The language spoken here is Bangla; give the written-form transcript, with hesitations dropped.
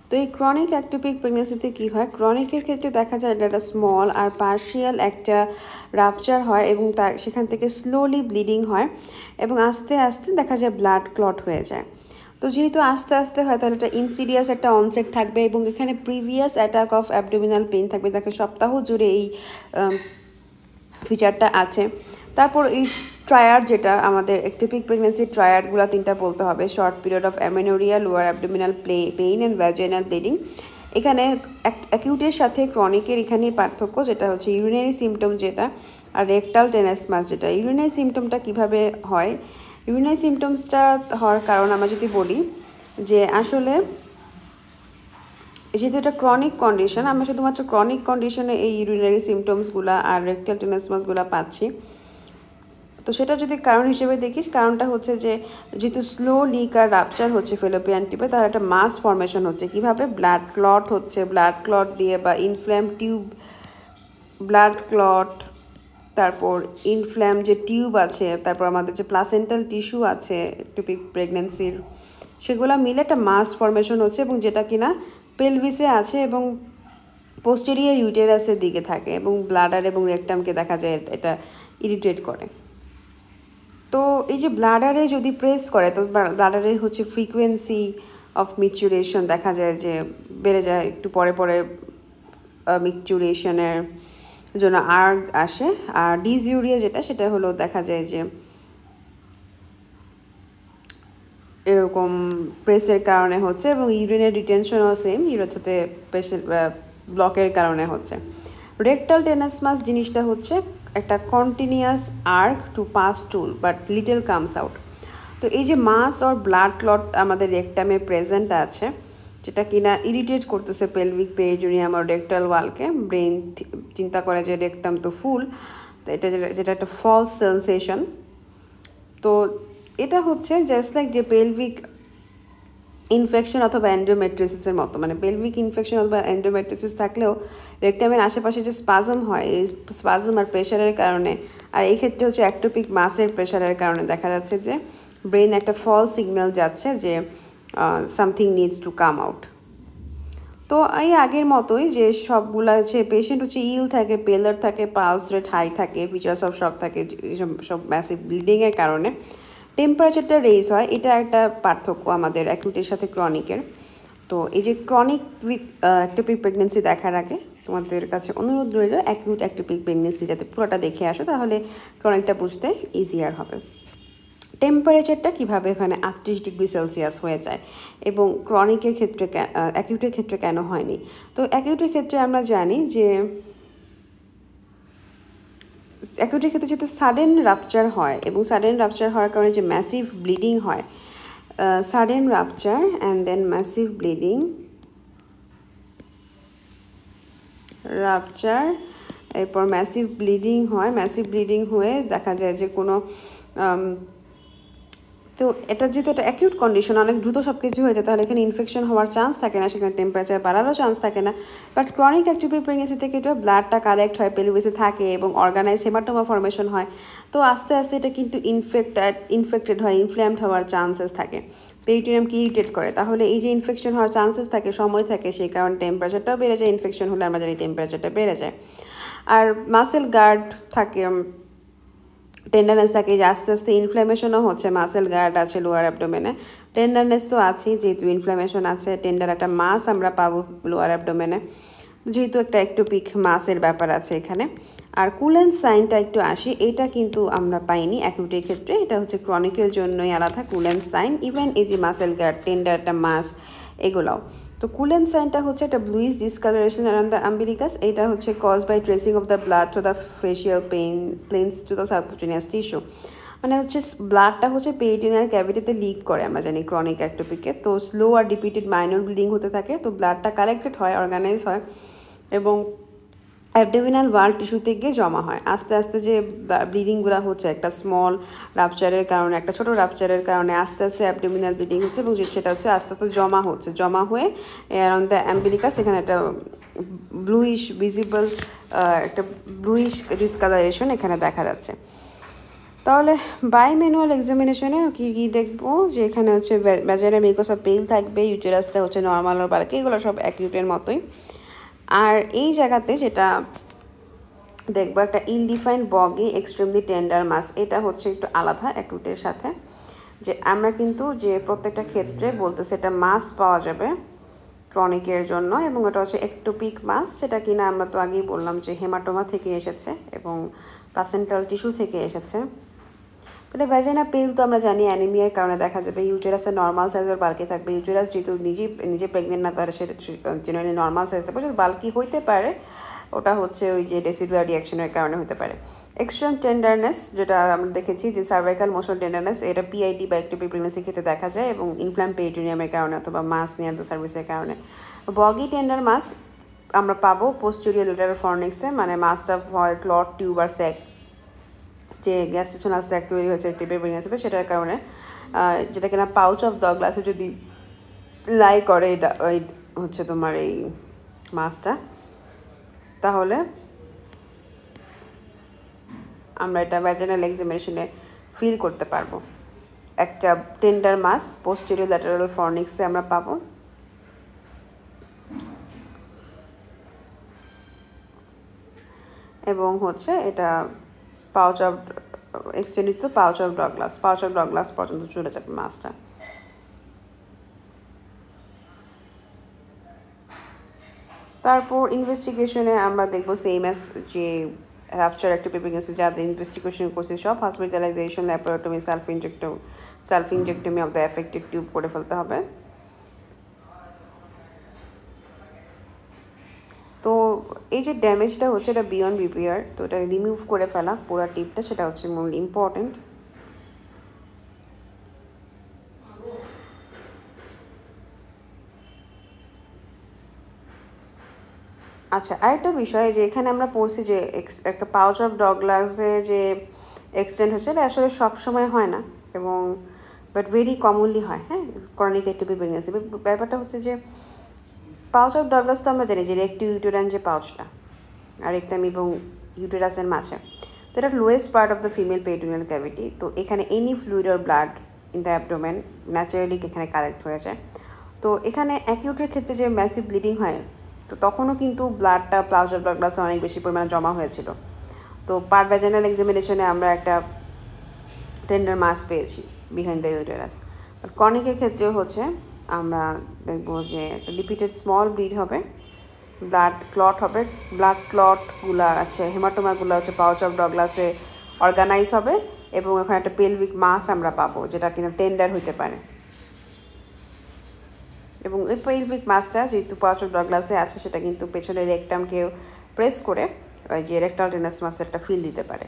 তো এই ক্রনিক অ্যাক্টোপিক প্রেগনেন্সিতে কী হয়, ক্রনিকের ক্ষেত্রে দেখা যায় এটা স্মল আর পার্শিয়াল একটা রাপচার হয় এবং তার সেখান থেকে স্লোলি ব্লিডিং হয় এবং আস্তে আস্তে দেখা যায় ব্লাড ক্লট হয়ে যায়। তো যেহেতু আস্তে আস্তে হয় তাহলে এটা ইনসিডিয়াস একটা অনসেট থাকবে এবং এখানে previous attack of abdominal pain থাকবে, তাকে সপ্তাহ জুড়ে এই ফিচারটা আছে। তারপর এই ট্রায়াড, যেটা আমাদের একটোপিক প্রেগনেন্সির ট্রায়াডগুলো তিনটা বলতে হবে: short period of amenorrhoea, lower abdominal pain and vaginal bleeding. এখানে অ্যাকিউটের সাথে ক্রনিকের এখানেই পার্থক্য, যেটা হচ্ছে ইউরিনারি সিমটম যেটা, আর রেকটাল টেনেসমাস যেটা। ইউরিনারি সিমটমটা কিভাবে হয়, ইউরিনারি সিমটমসটা হওয়ার কারণ আমরা যদি বলি যে আসলে যেহেতু এটা ক্রনিক কন্ডিশন, আমরা শুধুমাত্র ক্রনিক কন্ডিশনে এই ইউরিনারি সিমটমসগুলো আর রেকটাল টেনেসমাসগুলো পাচ্ছি। তো সেটা যদি কারণ হিসেবে দেখিস, কারণটা হচ্ছে যে যেহেতু স্লো লিক আর রাপচার হচ্ছে ফেলোপিয়ান টিউবে, তার একটা মাস ফর্মেশন হচ্ছে। কিভাবে? ব্লাড ক্লট হচ্ছে, ব্লাড ক্লট দিয়ে বা ইনফ্ল্যাম টিউব, ব্লাড ক্লট, তারপর ইনফ্ল্যাম যে টিউব আছে, তারপর আমাদের যে প্লাসেন্টাল টিস্যু আছে একটোপিক প্রেগনেন্সির, সেগুলো মিলে একটা মাস ফর্মেশন হচ্ছে এবং যেটা কিনা পেলভিসে আছে এবং পোস্টেরিয়ার ইউটেরাসের দিকে থাকে এবং ব্লাডার এবং রেকটামকে দেখা যায় এটা ইরিটেট করে। তো এই যে ব্লাডারে যদি প্রেস করে, তো ব্লাডারে হচ্ছে ফ্রিকোয়েন্সি অফ মিচুরেশন দেখা যায় যে বেড়ে যায়, একটু পরে পরে মিচুরেশনের জন্য আর্গ আসে। আর ডিসইউরিয়া যেটা, সেটা হলো দেখা যায় যে এরকম প্রেসের কারণে হচ্ছে এবং ইউরিনের রিটেনশনও সেম, ইউরোথোতে পেশেন্ট ব্লকের কারণে হচ্ছে। রেকটাল টেনেসমাস জিনিসটা হচ্ছে একটা continuous urge to pass stool but little comes out. তো এই যে মাস আর ব্লাড ক্লট আমাদের রেকটামে প্রেজেন্ট আছে, যেটা কিনা ইরিটেট করতেছে পেলভিক পেরিটোনিয়াম আর রেকটাল ওয়ালকে। ব্রেন চিন্তা করে যে রেকটাম তো ফুল, তো এটা যেটা একটা ফলস সেন্সেশন। তো এটা হচ্ছে জাস্ট লাইক যে পেলভিক ইনফেকশন অথবা এন্ডোমেট্রিসিসের মতো, মানে পেলভিক ইনফেকশন অথবা এন্ডোমেট্রিসিস থাকলেও রেকটামের আশেপাশে যে স্পাজম হয়, এই স্পাজম আর প্রেশারের কারণে, আর এই ক্ষেত্রে হচ্ছে অ্যাক্টোপিক মাসের প্রেশারের কারণে দেখা যাচ্ছে যে ব্রেন একটা ফলস সিগন্যাল যাচ্ছে যে something needs to come out. তো এই আগের মতোই যে সবগুলা হচ্ছে পেশেন্ট হচ্ছে ইল থাকে, পেলার থাকে, পালস রেট হাই থাকে, ফিচার্স অফ শক থাকে, সব ম্যাসিভ ব্লিডিংয়ের কারণে টেম্পারেচারটা রেজ হয়। এটা একটা পার্থক্য আমাদের অ্যাকিউটের সাথে ক্রনিকের। তো এই যে ক্রনিক অ্যাক্টোপিক প্রেগনেন্সি দেখার আগে তোমাদের কাছে অনুরোধ রইল অ্যাকিউট অ্যাক্টোপিক প্রেগনেন্সি যাতে পুরোটা দেখে আসো, তাহলে ক্রনিকটা বুঝতে ইজিয়ার হবে। টেম্পারেচারটা কীভাবে এখানে 38°C হয়ে যায় এবং ক্রনিকের ক্ষেত্রে অ্যাকিউটের ক্ষেত্রে কেন হয়নি। তো অ্যাকিউটের ক্ষেত্রে আমরা জানি যে অ্যাকিউটের ক্ষেত্রে যেহেতু সাডেন রাপচার হয় এবং সাডেন রাপচার হওয়ার কারণে যে ম্যাসিভ ব্লিডিং হয়, sudden rupture and then massive bleeding, rupture এরপর ম্যাসিভ ব্লিডিং হয়, ম্যাসিভ ব্লিডিং হয়ে দেখা যায় যে কোনো তো এটা যেহেতু একটা অ্যাকিউট কন্ডিশন, অনেক দ্রুত সব কিছু হয়ে যায়, তাহলে এখানে ইনফেকশন হওয়ার চান্স থাকে না, সেখানে টেম্পারেচার বাড়ারও চান্স থাকে না। বাট ক্রনিক অ্যাক্টোপিক প্রেগনেন্সি থেকে এটা ব্লাডটা কালেক্ট হয়, পেলভিসে থাকে এবং অর্গানাইজ হেমাটোমা ফর্মেশন হয়। তো আস্তে আস্তে এটা কিন্তু ইনফেক্টেড হয়, ইনফ্ল্যামড হওয়ার চান্সেস থাকে, পেরিটোনিয়ামকে ইরিটেট করে। তাহলে এই যে ইনফেকশন হওয়ার চান্সেস থাকে, সময় থাকে, সেই কারণে টেম্পারেচারটাও বেড়ে যায়। ইনফেকশন হলে আমরা জানি টেম্পারেচারটা বেড়ে যায়। আর মাসেল গার্ড থাকে, টেন্ডারনেস থাকে, যে আস্তে আস্তে ইনফ্ল্যামেশনও হচ্ছে, মাসেল গার্ড আছে লোয়ার অ্যাবডোমেনে, টেন্ডারনেস তো আছেই, যেহেতু ইনফ্ল্যামেশন আছে, টেন্ডার একটা মাস আমরা পাবো লোয়ার অ্যাবডোমেনে, যেহেতু একটা একটোপিক মাসের ব্যাপার আছে এখানে। আর কুলেন্স সাইনটা একটু আসি, এটা কিন্তু আমরা পাইনি অ্যাকিউটের ক্ষেত্রে, এটা হচ্ছে ক্রনিকের জন্যই আলাদা কুলেন্স সাইন। ইভেন এই যে মাসেল গার্ড, টেন্ডার একটা মাস, এগুলোও। তো কুলেন্স সাইনটা হচ্ছে একটা bluish discolouration around the umbilicus. এটা হচ্ছে cause by tracking of the blood to the fascial planes to the subcutaneous tissue. মানে হচ্ছে ব্লাডটা হচ্ছে পেরিটোনিয়াল ক্যাভিটিতে লিক করে, আমরা জানি ক্রনিক অ্যাক্টোপিকে। তো স্লো আর রিপিটেড মাইনর ব্লিডিং হতে থাকে, তো ব্লাডটা কালেক্টেড হয়, অর্গানাইজ হয় এবং অ্যাবডোমিনাল ওয়াল টিস্যুতে গিয়ে জমা হয়। আস্তে আস্তে যে ব্লিডিংগুলো হচ্ছে একটা স্মল রাপচারের কারণে, একটা ছোটো রাপচারের কারণে আস্তে আস্তে অ্যাবডোমিনাল ব্লিডিং হচ্ছে এবং সেটা হচ্ছে আস্তে আস্তে জমা হচ্ছে, জমা হয়ে অ্যারাউন্ড দ্য অ্যাম্বিলিকাস এখানে একটা ব্লুইশ ভিজিবল একটা ব্লুইশ ডিসকালারেশন এখানে দেখা যাচ্ছে। তো তাহলে বাই ম্যানুয়াল এক্সামিনেশনে কি দেখবো যে এখানে হচ্ছে ভ্যাজাইনা মিউকাসা পেল থাকবে, ইউটেরাসটা হচ্ছে নর্মাল আর বাল্কি, এগুলো সব অ্যাকিউটের মতোই। আর এই জায়গাতে যেটা দেখবো একটা ইনডিফাইন্ড বগি এক্সট্রিমলি টেন্ডার মাস, এটা হচ্ছে একটু আলাদা অ্যাকিউটের সাথে। যে আমরা কিন্তু যে প্রত্যেকটা ক্ষেত্রে বলতেছে এটা মাস পাওয়া যাবে ক্রনিকের জন্য, এবং এটা হচ্ছে একটোপিক মাস, যেটা কিনা আমরা তো আগেই বললাম যে হেমাটোমা থেকে এসেছে এবং প্লাসেন্টাল টিস্যু থেকে এসেছে। তাহলে ভ্যাজাইনা পেল তো আমরা জানি অ্যানিমিয়ার কারণে দেখা যাবে। ইউটেরাসের নর্মাল সাইজের বাল্কি থাকবে। ইউটেরাস যেহেতু নিজে প্রেগনেন্ট না, তাহলে সেটা জেনারেলি নর্মাল সাইজ থাকবে। যদি বাল্কি হইতে পারে ওটা হচ্ছে ওই যে ডেসিডুয়ার রিয়াকশনের কারণে হতে পারে। এক্সট্রিম টেন্ডারনেস যেটা আমরা দেখেছি যে সার্ভাইকাল মোশন টেন্ডারনেস, এটা পিআইডি বা একটিভ প্রেগনেন্সির ক্ষেত্রে দেখা যায় এবং ইনফ্লাম পেরিটোনিয়ামের কারণে অথবা মাস নিয়ার দ্য সার্ভিসের কারণে। বগি টেন্ডার মাস আমরা পাবো পোস্টেরিয়র ল্যাটারাল ফর্নিক্সে, মানে মাসটা হয় ক্লট টিউব আর স্যাক, যে গ্যাস্ট্রেশনাল স্যাক তৈরি হয়েছে একটি প্রেগনেন্সিতে, সেটার কারণে যেটা কিনা পাউচ অফ দ্য গ্লাসে যদি লাই করে এটা হচ্ছে তোমার এই মাসটা, তাহলে আমরা এটা ভ্যাজাইনাল এক্সামিনেশনে ফিল করতে পারবো। একটা টেন্ডার মাস পোস্টেরিয়র ল্যাটারাল ফর্নিক্সে আমরা পাবো। এবং হচ্ছে এটা পাউচ অফ এক্সটেন্ডেড তো পাউচ অফ ডগলাস পর্যন্ত চলে যাবে মাসটা। তারপর ইনভেস্টিগেশনে আমরা দেখবো সেম অ্যাজ যে রাপচার একটা প্রেগনেন্সি যাদের ইনভেস্টিগেশন করছে সব hospitalization, laparotomy, salpingectomy of the affected tube করে ফেলতে হবে। তো এই যে ড্যামেজটা হচ্ছে এটা বিয়ন্ড রিপেয়ার, তো এটা রিমুভ করে ফেলা পুরো টিপটা, সেটা হচ্ছে মোর ইম্পর্টেন্ট। আচ্ছা, আরেকটা বিষয় যে এখানে আমরা পড়ছি যে একটা পাউচ অফ ডগলাসে যে এক্সটেন্ড হচ্ছে, এটা আসলে সবসময় হয় না এবং বাট ভেরি কমনলি হয়। হ্যাঁ, ক্রনিক একটিভ প্রেগনেন্সি ব্যাপারটা হচ্ছে যে পাউচ অফ ডগলাস তো আমরা জানি যে রেক্টিভ ইউটেরাইন যে পাউচটা আর রেকটাম এবং ইউটেরাসের মাঝে, তো এটা lowest part of the female peritoneal cavity. তো এখানে any fluid or blood in the abdomen naturally এখানে কালেক্ট হয়ে যায়। তো এখানে অ্যাকিউটের ক্ষেত্রে যে ম্যাসিভ ব্লিডিং হয়, তো তখনও কিন্তু ব্লাডটা পাউচ অফ ডগলাসে অনেক বেশি পরিমাণে জমা হয়েছিল। তো পার ভ্যাজাইনাল এক্সামিনেশনে আমরা একটা টেন্ডার মাস পেয়েছি বিহাইন্ড দ্য ইউটেরাস। আর ক্রনিকের ক্ষেত্রেও হচ্ছে আমরা দেখবো যে একটা রিপিটেড স্মল ব্লিড হবে, ব্লাড ক্লট হবে, ব্লাড ক্লটগুলো আছে হেমাটোমাগুলো হচ্ছে পাউচ অফ ডগলাসে অর্গানাইজ হবে এবং ওখানে একটা পেলভিক মাস আমরা পাবো যেটা কিনা টেন্ডার হইতে পারে। এবং ওই পেলভিক মাসটা যেহেতু পাউচ অফ ডগলাসে আছে, সেটা কিন্তু পেছনের রেকটামকে প্রেস করে ওই যে রেকটাল টেনাস মাসের একটা ফিল দিতে পারে।